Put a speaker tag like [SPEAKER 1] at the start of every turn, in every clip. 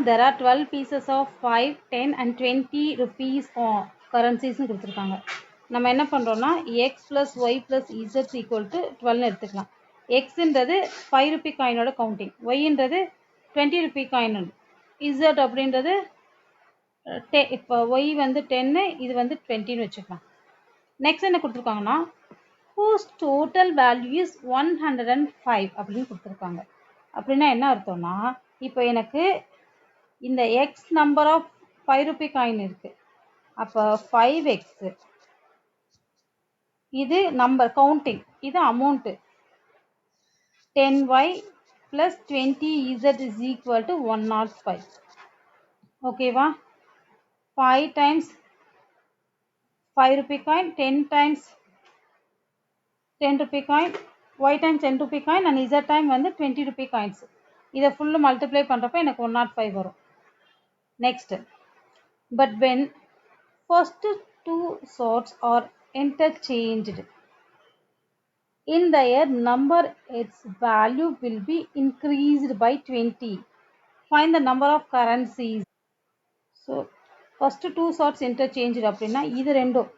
[SPEAKER 1] there are 12 pieces of 5, 10 and 20 rupees currencies கொடுத்திருக்காங்க. நம்ம என்ன பண்றோம்னா x plus y plus z equal to 12 எடுத்துக்கலாம். x ன்றது 5 rupee காயினோட கவுண்டிங், y ன்றது 20 rupee காயின், z அப்படின்றது இப்போ y வந்து 10, இது வந்து 20 வச்சுக்கலாம். நெக்ஸ்ட் என்ன கொடுத்திருக்காங்கன்னா whose total value is 105 அப்படின்னு கொடுத்திருக்காங்க. அப்படின்னா என்ன அர்த்தம்னா இப்போ எனக்கு இந்த x number of 5 rupee coin இருக்கு. அப்போ 5x இது நம்பர் கவுண்டிங், இது amount 10y plus 20z is equal to 105. ஓகேவா? 5 times 5 rupee coin, 10 times 10 rupee coin, y times 10 rupee coin and z time வந்து 20 rupee coins. இதை ஃபுல்லு மல்டிப்ளை பண்ணுறப்ப எனக்கு 105 வரும். Next, but when first two sorts are interchanged in their number, its value will be increased by 20. Find the number of currencies. So first two sorts interchanged அப்படின்னா இது ரெண்டும்,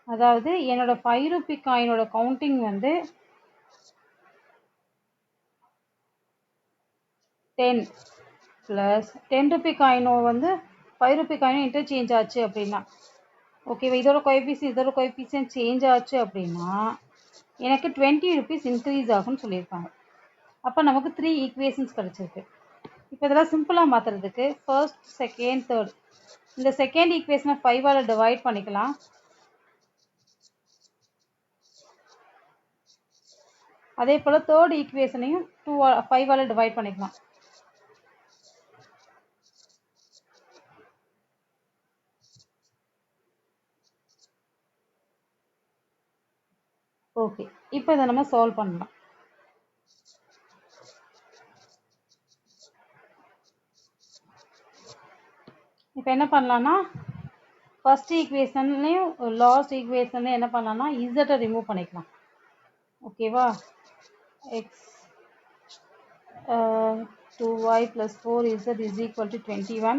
[SPEAKER 1] அதாவது என்னோட 5 rupee காயினோட counting வந்து 10 plus 10 rupee காயினோ வந்து 5 rupee காயினோ interchange ஆச்சு அப்படின்னா, ஓகேவா, இதோட கோஎஃபிஷியன்ட் சேஞ்ச் ஆச்சு அப்படின்னா எனக்கு 20 rupees இன்க்ரீஸ் ஆகும்னு சொல்லியிருக்காங்க. அப்போ நமக்கு 3 ஈக்குவேஷன்ஸ் கிடச்சிருக்கு. இப்போ இதெல்லாம் சிம்பிளாக மாற்றுறதுக்கு ஃபர்ஸ்ட், செகண்ட், தேர்ட், இந்த செகண்ட் ஈக்குவேஷனை 5ஆல் டிவைட் பண்ணிக்கலாம். அதே போல் தேர்ட் ஈக்குவேஷனையும் 5ஆல் டிவைட் பண்ணிக்கலாம். ஓகே, இப்போ இதை நம்ம சால்வ் பண்ணலாம். இப்போ என்ன பண்ணலான்னா ஃபர்ஸ்ட் ஈக்குவேஷன்லையும் லாஸ்ட் ஈக்குவேஷன்லையும் என்ன பண்ணலான்னா இசட்டை ரிமூவ் பண்ணிக்கலாம். ஓகேவா? X 2y plus 4z is equal to 21,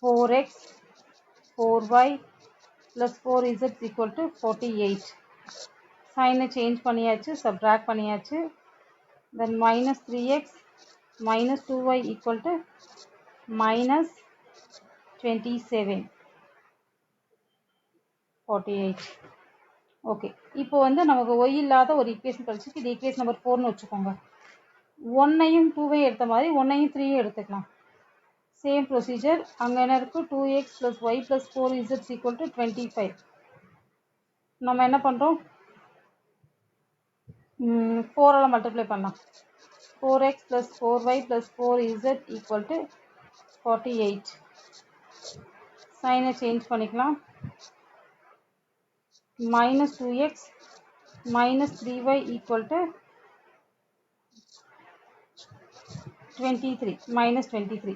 [SPEAKER 1] 4x 4y plus 4z is equal to 48. சைனை சேஞ்ச் பண்ணியாச்சு, சப்ட்ராக்ட் பண்ணியாச்சு. தென் minus 3x minus 2y equal to minus 27, 48. Okay, இப்போ வந்து நமக்கு y இல்லாத ஒரு ஈக்குவேஷன் கழிச்சுட்டு இது ஈக்குவேஷன் நம்பர் 4ன்னு வச்சுக்கோங்க. 1ஐயும் 2ஐயும் எடுத்த மாதிரி 1ஐயும் 3ஐயும் எடுத்துக்கலாம். Same procedure. அங்கே என்ன இருக்குது? 2x plus y plus 4z equal to 25. நம்ம என்ன பண்ணுறோம்? 4ஆல் மல்டிப்ளை பண்ணலாம். 4x plus 4y plus 4z equal to 48. சைனை சேஞ்ச் பண்ணிக்கலாம். minus 2x minus 3y equal to 23, minus 23.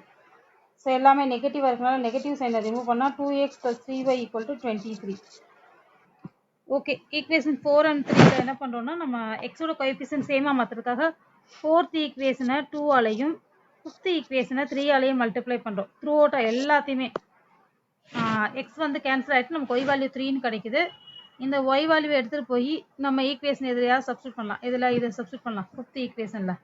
[SPEAKER 1] So எல்லாமே நெகட்டிவாக இருக்கனால நெகட்டிவ் சைனை ரிமூவ் பண்ணால் 2x plus 3y equal to 23. Okay, equation 4 and 3 என்ன பண்ணுறோன்னா நம்ம எக்ஸோட கோஎஃபிஷியன்ட் சேமாக மாற்றுறதுக்காக ஃபோர்த் ஈக்குவேஷனை 2ஆலையும் ஃபிஃப்த் ஈக்குவேஷனை 3ஆலையும் மல்டிப்ளை பண்ணுறோம். த்ரூ அவுட் எல்லாத்தையுமே எக்ஸ் வந்து கேன்சல் ஆகிட்டு நமக்கு ஒய் வேல்யூ 3ன்னு கிடைக்குது. இந்த ஒய் வேல்யூ எடுத்துகிட்டு போய் நம்ம ஈக்குவேஷன் எதிரையாவது சப்ஸ்டியூட் பண்ணலாம். இதில் இதை சப்ஸ்டியூட் பண்ணலாம். ஃபிஃப்த் ஈக்குவேஷனில்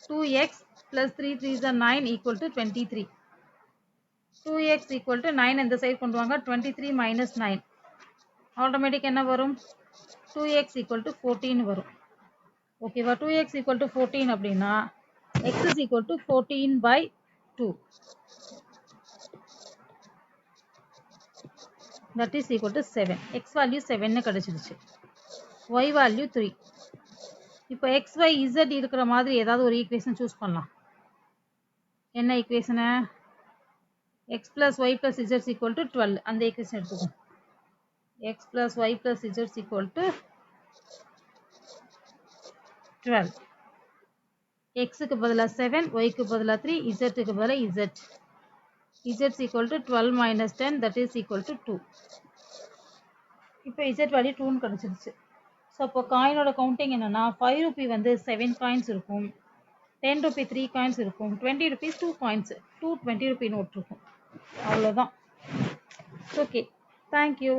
[SPEAKER 1] 2x plus 3 3s are 9 equal to 23. 2x equal to 9 இந்த சைடு கொண்டு வாங்க. 23 minus 9 ஆட்டோமேட்டிக் என்ன வரும்? 2x equal to 14 வரும். ஓகேவா? 2x equal to 14 அப்படின்னா x is equal to 14 by 2. that is equal to 7. x value 7 கிடைச்சிருச்சு. y value 3. இப்போ x, y, z இருக்கிற மாதிரி ஏதாவது ஒரு ஈக்குவேஷன் சூஸ் பண்ணலாம். என்ன ஈக்குவேஷனை? x plus y plus z equal to 12. அந்த ஈக்குவேஷன் எடுத்துக்கோம். x plus y plus z equal to 12. xக்கு பதிலாக 7, yக்கு பதிலாக 3, zக்கு பதிலாக z. z equal to 12 minus 10, that is equal to 2. இப்போ z வேல்யூ 2ன்னு கிடச்சிருச்சு. ஸோ அப்போ காயினோட கவுண்டிங் என்னென்னா 5 ரூபி வந்து 7 காயின்ஸ் இருக்கும், 10 ரூபி 3 காயின்ஸ் இருக்கும், 20 ருபீஸ் 2 காயின்ஸ், 2 20 ரூபி நோட் இருக்கும். அவ்வளோதான். Okay, thank you.